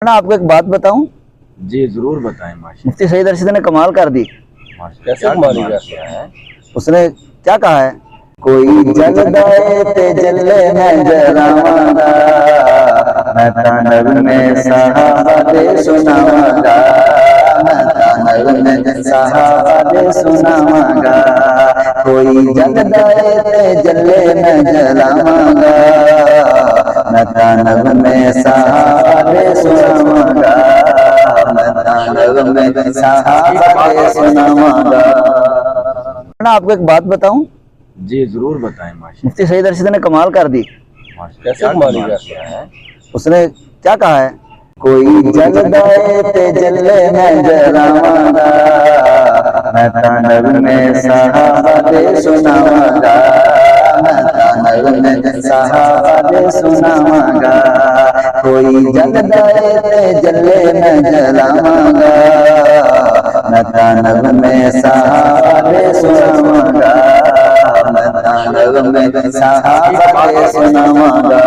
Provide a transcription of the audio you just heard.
ना आपको एक बात बताऊं। जी जरूर बताएं। माशा मुफ्ती सईद अरशद ने कमाल कर दी। कैसे कमाल किया है? उसने क्या कहा है, कोई जलदाए ते जले मैं जलावांगा, मैं तानव में सहाबा दे सुनावांगा, मैं तानव में सहाबा दे सुनावांगा। कोई जलदाए ते जले मैं जलावांगा, मैं तानव में सहाबा दे सुनावांगा, मैं तानव में सहाबा दे सुनावांगा। ना आपको एक बात बताऊं। जी जरूर बताएं। माशा मुफ्ती सईद अरशद ने कमाल कर दी। कैसे कमाल किया है? उसने क्या कहा है, कोई जलदाए ते जले मैं जलावांगा, मैं तानव में सहाबा दे सुनावांगा, मैं तानव में सहाबा दे सुनावांगा। कोई जलदाए ते जले मैं जलावांगा, मैं तानव में सहाबा दे सुनावांगा, मैं तानव में सहाबा दे सुनावांगा।